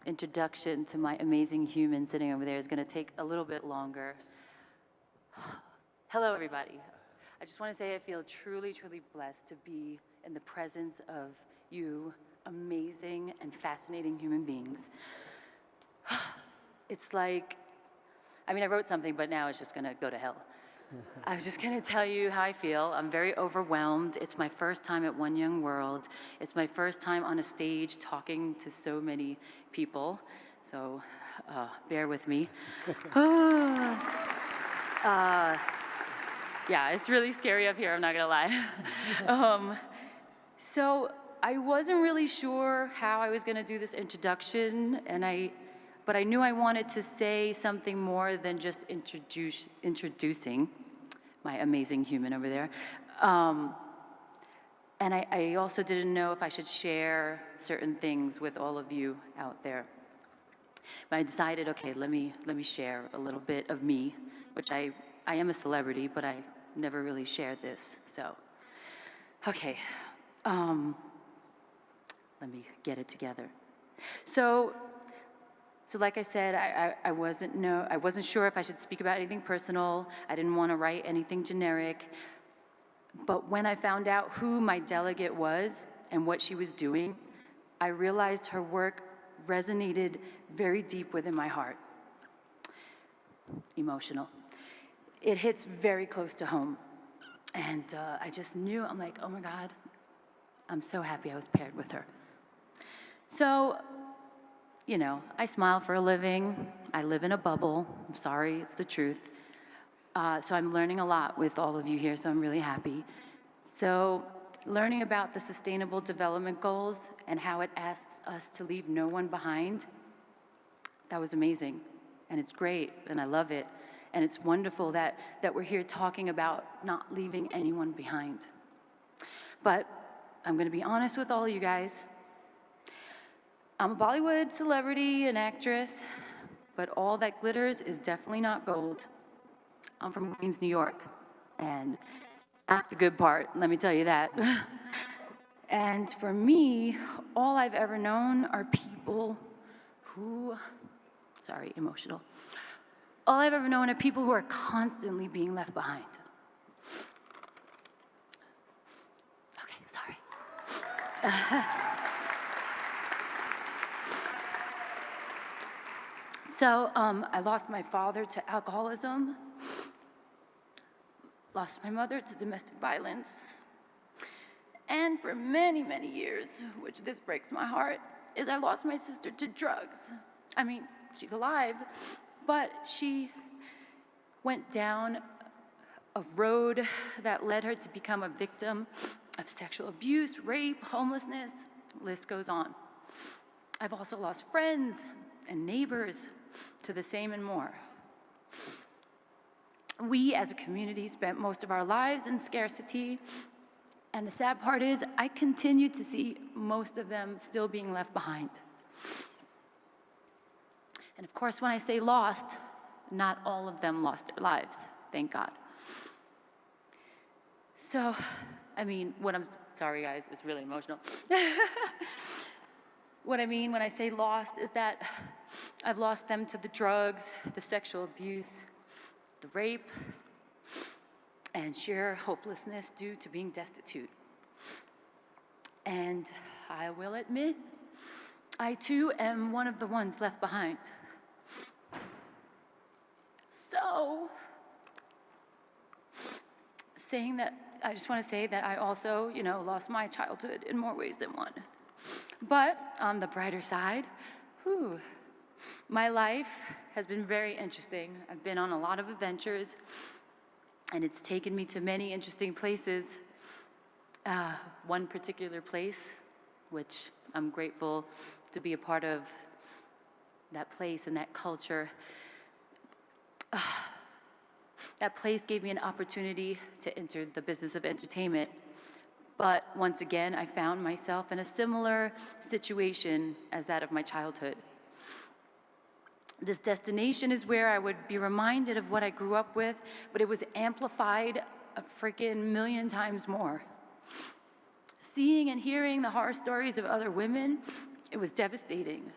introduction to my amazing human sitting over there is going to take a little bit longer. Hello, everybody. I just want to say I feel truly, truly blessed to be in the presence of you amazing and fascinating human beings. It's like, I mean, I wrote something, but now it's just going to go to hell. I was just going to tell you how I feel. I'm very overwhelmed. It's my first time at One Young World. It's my first time on a stage talking to so many people. So bear with me. Yeah, it's really scary up here, I'm not going to lie. So I wasn't really sure how I was going to do this introduction, but I knew I wanted to say something more than just introducing my amazing human over there. And I also didn't know if I should share certain things with all of you out there. But I decided, okay, let me share a little bit of me, which I am a celebrity, but I never really shared this. So, okay, let me get it together. So like I said, I wasn't sure if I should speak about anything personal. I didn't want to write anything generic. But when I found out who my delegate was and what she was doing, I realized her work resonated very deep within my heart. Emotional. It hits very close to home. And I just knew, I'm like, oh my God, I'm so happy I was paired with her. So, you know, I smile for a living. I live in a bubble. I'm sorry, it's the truth. So I'm learning a lot with all of you here, so I'm really happy. So learning about the Sustainable Development Goals and how it asks us to leave no one behind, that was amazing. And it's great, and I love it. And it's wonderful that we're here talking about not leaving anyone behind. But I'm gonna be honest with all you guys. I'm a Bollywood celebrity and actress, but all that glitters is definitely not gold. I'm from Queens, New York, and not the good part, let me tell you that. And for me, all I've ever known are people who, sorry, emotional. All I've ever known are people who are constantly being left behind. Okay, sorry. So I lost my father to alcoholism, lost my mother to domestic violence, and for many, many years, which this breaks my heart, is I lost my sister to drugs. I mean, she's alive, but she went down a road that led her to become a victim of sexual abuse, rape, homelessness, the list goes on. I've also lost friends and neighbors to the same and more. We as a community spent most of our lives in scarcity, and the sad part is I continue to see most of them still being left behind. And of course, when I say lost, not all of them lost their lives, thank God. So, I mean, sorry guys, it's really emotional. What I mean when I say lost is that I've lost them to the drugs, the sexual abuse, the rape, and sheer hopelessness due to being destitute. And I will admit, I too am one of the ones left behind. So, saying that, I just want to say that I also, lost my childhood in more ways than one. But on the brighter side, my life has been very interesting. I've been on a lot of adventures, and it's taken me to many interesting places. One particular place, which I'm grateful to be a part of that place and that culture. That place gave me an opportunity to enter the business of entertainment. But once again, I found myself in a similar situation as that of my childhood. This destination is where I would be reminded of what I grew up with, but it was amplified a freaking million times more. Seeing and hearing the horror stories of other women, it was devastating.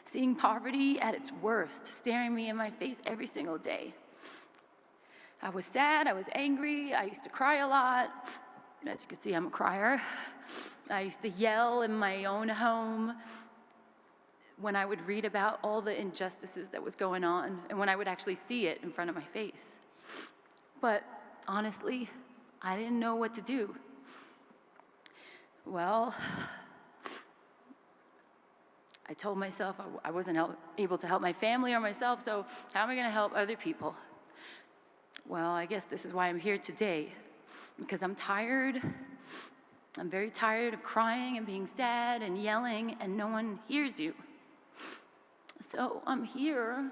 seeing poverty at its worst, staring me in my face every single day. I was sad, I was angry, I used to cry a lot. As you can see, I'm a crier. I used to yell in my own home when I would read about all the injustices that was going on and when I would actually see it in front of my face. But honestly, I didn't know what to do. Well, I told myself I wasn't able to help my family or myself, so how am I going to help other people? Well, I guess this is why I'm here today, because I'm tired. I'm very tired of crying and being sad and yelling, and no one hears you. So I'm here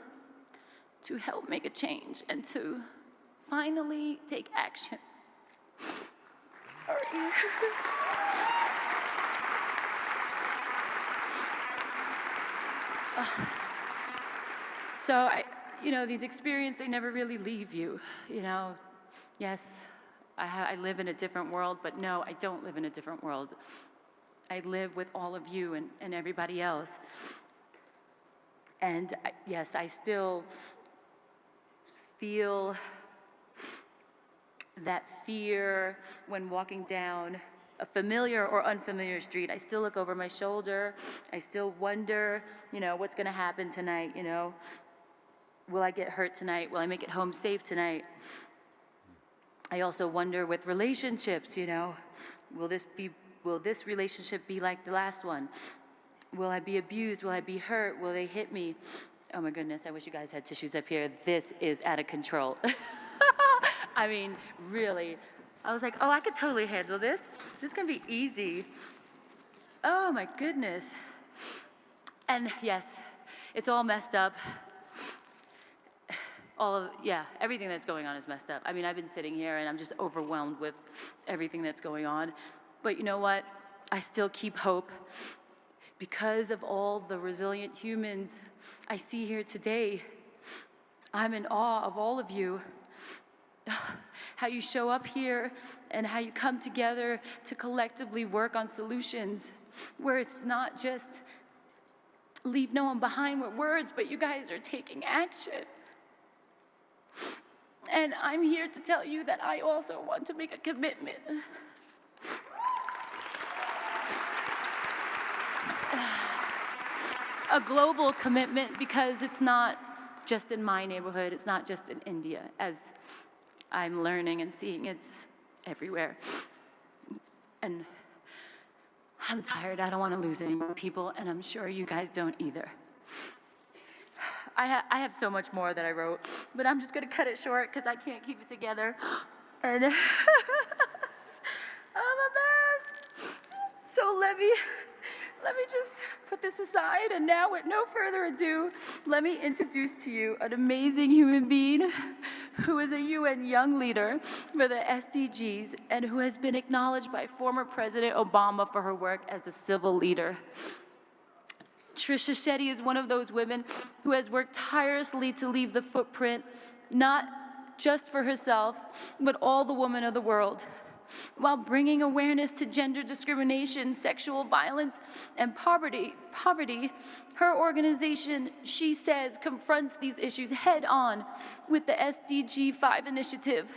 to help make a change and to finally take action. Sorry. So these experiences, they never really leave you. Yes, I live in a different world, but no, I don't live in a different world. I live with all of you and everybody else. And yes, I still feel that fear when walking down a familiar or unfamiliar street. I still look over my shoulder. I still wonder, what's going to happen tonight, Will I get hurt tonight? Will I make it home safe tonight? I also wonder with relationships, will this relationship be like the last one? Will I be abused? Will I be hurt? Will they hit me? Oh my goodness, I wish you guys had tissues up here. This is out of control. I mean, really. I was like, I could totally handle this. This is gonna be easy. Oh my goodness. And yes, it's all messed up. Everything that's going on is messed up. I mean, I've been sitting here and I'm just overwhelmed with everything that's going on. But you know what? I still keep hope because of all the resilient humans I see here today. I'm in awe of all of you. How you show up here and how you come together to collectively work on solutions where it's not just leave no one behind with words, but you guys are taking action. And I'm here to tell you that I also want to make a commitment. A global commitment, because it's not just in my neighborhood, it's not just in India, as I'm learning and seeing it's everywhere. And I'm tired, I don't want to lose any more people, and I'm sure you guys don't either. I have so much more that I wrote, but I'm just going to cut it short because I can't keep it together. And I'm a mess. So let me just put this aside, and now with no further ado, let me introduce to you an amazing human being who is a UN Young Leader for the SDGs and who has been acknowledged by former President Obama for her work as a civil leader. Trisha Shetty is one of those women who has worked tirelessly to leave the footprint, not just for herself, but all the women of the world, while bringing awareness to gender discrimination, sexual violence, and poverty. Her organization, she says, confronts these issues head-on with the SDG 5 initiative.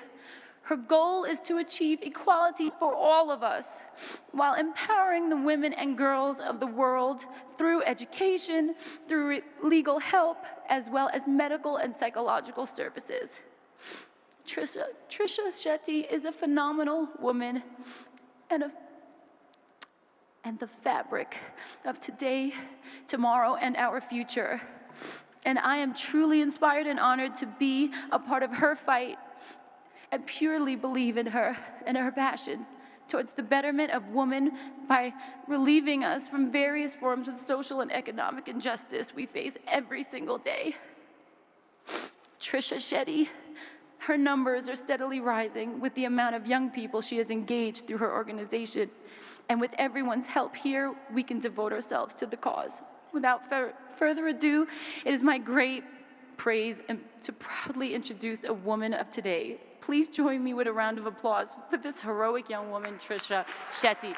Her goal is to achieve equality for all of us, while empowering the women and girls of the world through education, through legal help, as well as medical and psychological services. Trisha Shetty is a phenomenal woman and the fabric of today, tomorrow, and our future. And I am truly inspired and honored to be a part of her fight and purely believe in her and her passion towards the betterment of women by relieving us from various forms of social and economic injustice we face every single day. Trisha Shetty, her numbers are steadily rising with the amount of young people she has engaged through her organization. And with everyone's help here, we can devote ourselves to the cause. Without further ado, it is my great praise to proudly introduce a woman of today. Please join me with a round of applause for this heroic young woman, Trisha Shetty.